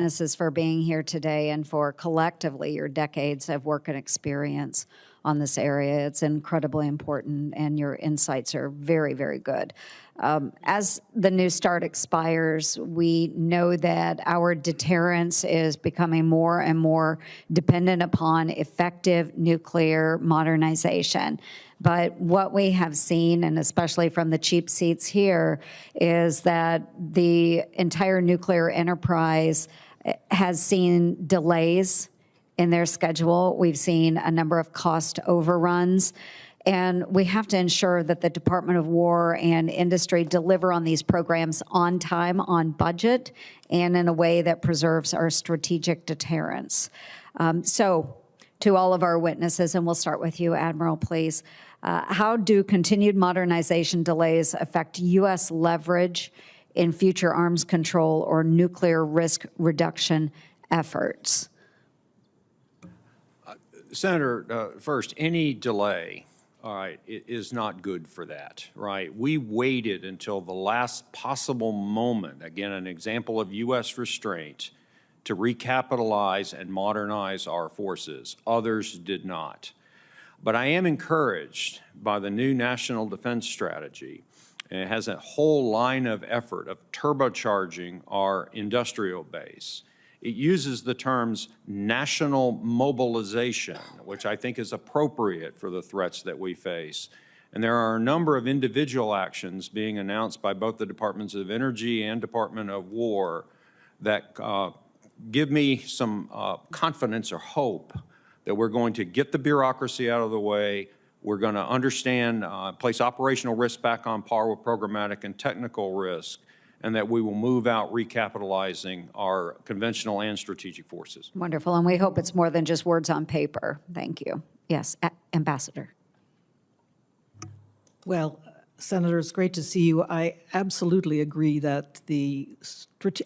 Witnesses for being here today and for collectively your decades of work and experience on this area. It's incredibly important, and your insights are very, very good. As the New START expires, we know that our deterrence is becoming more and more dependent upon effective nuclear modernization. But what we have seen, and especially from the cheap seats here, is that the entire nuclear enterprise has seen delays in their schedule. We've seen a number of cost overruns, and we have to ensure that the Department of War and industry deliver on these programs on time, on budget, and in a way that preserves our strategic deterrence. So, to all of our witnesses, and we'll start with you, Admiral, please. How do continued modernization delays affect U.S. leverage in future arms control or nuclear risk reduction efforts? Senator, first, any delay, all right, is not good for that, right? We waited until the last possible moment, again, an example of U.S. restraint, to recapitalize and modernize our forces. Others did not. But I am encouraged by the new National Defense Strategy. And it has a whole line of effort of turbocharging our industrial base. It uses the terms national mobilization, which I think is appropriate for the threats that we face. And there are a number of individual actions being announced by both the Departments of Energy and Department of War that give me some confidence or hope that we're going to get the bureaucracy out of the way. We're going to understand, place operational risk back on par with programmatic and technical risk, and that we will move out recapitalizing our conventional and strategic forces. Wonderful, and we hope it's more than just words on paper. Thank you. Yes, Ambassador. Well, Senator, it's great to see you. I absolutely agree that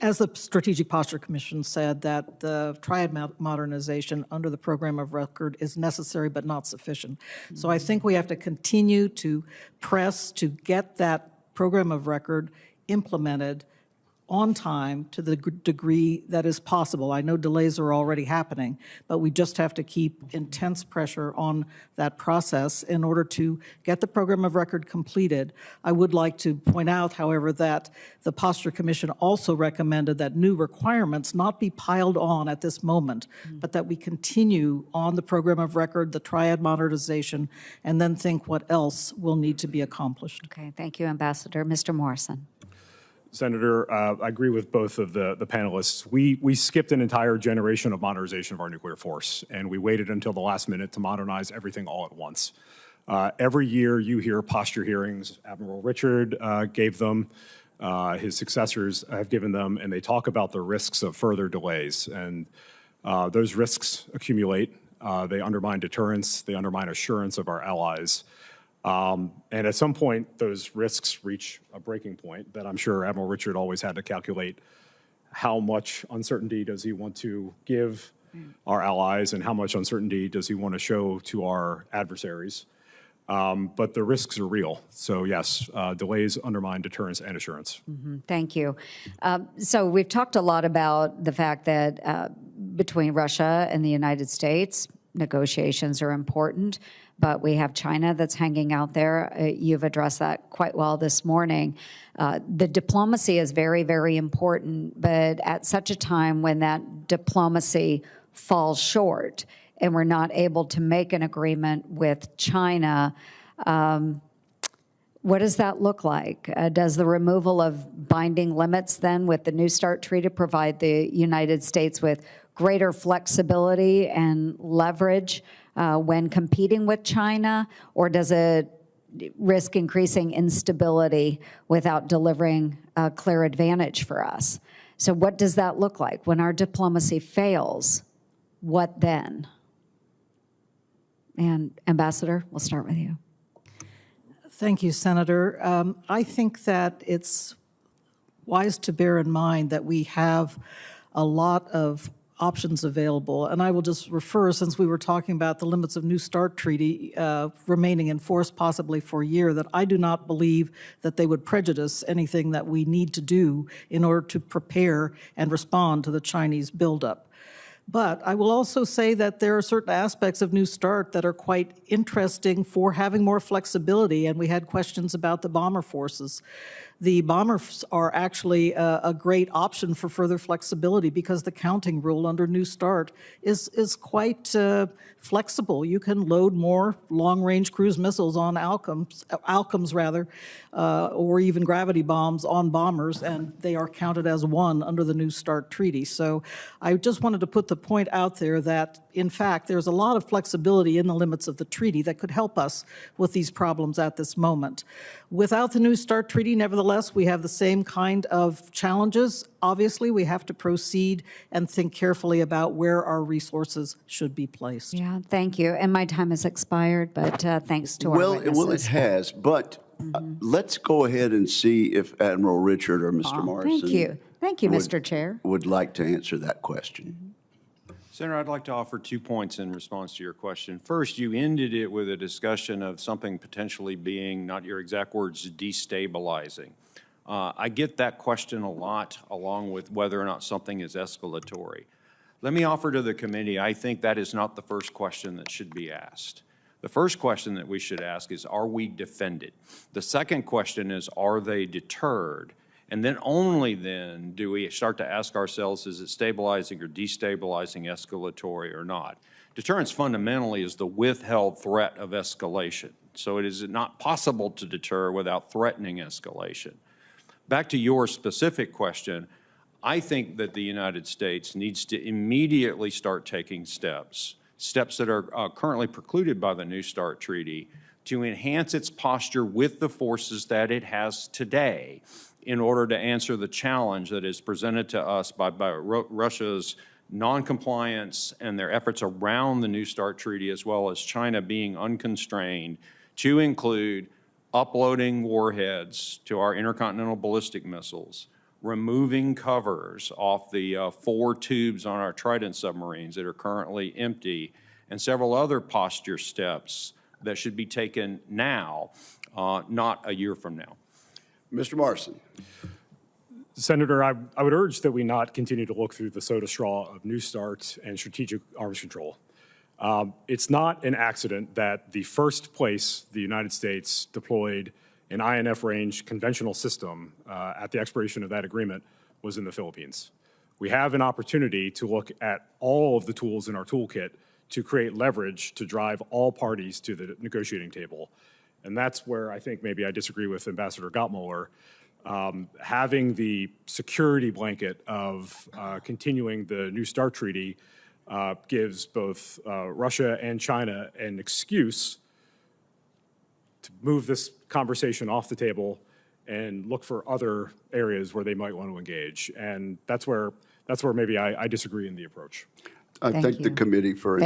as the Strategic Posture Commission said, that the triad modernization under the program of record is necessary but not sufficient. So I think we have to continue to press to get that program of record implemented on time to the degree that is possible. I know delays are already happening, but we just have to keep intense pressure on that process in order to get the program of record completed. I would like to point out, however, that the Posture Commission also recommended that new requirements not be piled on at this moment, but that we continue on the program of record, the triad modernization, and then think what else will need to be accomplished. Okay, thank you, Ambassador. Mr. Morrison. Senator, I agree with both of the panelists. We skipped an entire generation of modernization of our nuclear force, and we waited until the last minute to modernize everything all at once. Every year you hear posture hearings. Admiral Richard gave them, his successors have given them, and they talk about the risks of further delays. And those risks accumulate. They undermine deterrence. They undermine assurance of our allies. And at some point, those risks reach a breaking point that I'm sure Admiral Richard always had to calculate. How much uncertainty does he want to give our allies, and how much uncertainty does he want to show to our adversaries? But the risks are real. So yes, delays undermine deterrence and assurance. Thank you. So we've talked a lot about the fact that between Russia and the United States, negotiations are important, but we have China that's hanging out there. You've addressed that quite well this morning. The diplomacy is very, very important, but at such a time when that diplomacy falls short and we're not able to make an agreement with China, what does that look like? Does the removal of binding limits then with the New START Treaty provide the United States with greater flexibility and leverage when competing with China, or does it risk increasing instability without delivering a clear advantage for us? So what does that look like? When our diplomacy fails, what then? And Ambassador, we'll start with you. Thank you, Senator. I think that it's wise to bear in mind that we have a lot of options available. And I will just refer, since we were talking about the limits of New START treaty remaining in force possibly for a year, that I do not believe that they would prejudice anything that we need to do in order to prepare and respond to the Chinese buildup. But I will also say that there are certain aspects of New START that are quite interesting for having more flexibility, and we had questions about the bomber forces. The bombers are actually a great option for further flexibility because the counting rule under New START is quite flexible. You can load more long-range cruise missiles on Alcoms rather, or even gravity bombs on bombers, and they are counted as one under the New START treaty. So I just wanted to put the point out there that, in fact, there's a lot of flexibility in the limits of the treaty that could help us with these problems at this moment. Without the New START treaty, nevertheless, we have the same kind of challenges. Obviously, we have to proceed and think carefully about where our resources should be placed. Yeah, thank you. And my time has expired, but thanks to our witnesses. Well, it has, but let's go ahead and see if Admiral Richard or Mr. Morrison. Thank you. Thank you, Mr. Chair. Would like to answer that question. Senator, I'd like to offer 2 points in response to your question. First, you ended it with a discussion of something potentially being, not your exact words, destabilizing. I get that question a lot, along with whether or not something is escalatory. Let me offer to the committee, I think that is not the first question that should be asked. The first question that we should ask is, are we defended? The second question is, are they deterred? And then only then do we start to ask ourselves, is it stabilizing or destabilizing, escalatory or not? Deterrence fundamentally is the withheld threat of escalation. So it is not possible to deter without threatening escalation. Back to your specific question, I think that the United States needs to immediately start taking steps that are currently precluded by the New START Treaty, to enhance its posture with the forces that it has today in order to answer the challenge that is presented to us by Russia's noncompliance and their efforts around the New START Treaty, as well as China being unconstrained to include uploading warheads to our intercontinental ballistic missiles, removing covers off the 4 tubes on our Trident submarines that are currently empty, and several other posture steps that should be taken now, not a year from now. Mr. Morrison. Senator, I would urge that we not continue to look through the soda straw of New START and strategic arms control. It's not an accident that the first place the United States deployed an INF-range conventional system at the expiration of that agreement was in the Philippines. We have an opportunity to look at all of the tools in our toolkit to create leverage to drive all parties to the negotiating table. And that's where I think maybe I disagree with Ambassador Gottmuller. Having the security blanket of continuing the New START Treaty gives both Russia and China an excuse to move this conversation off the table and look for other areas where they might want to engage. And that's where maybe I disagree in the approach. I thank the committee for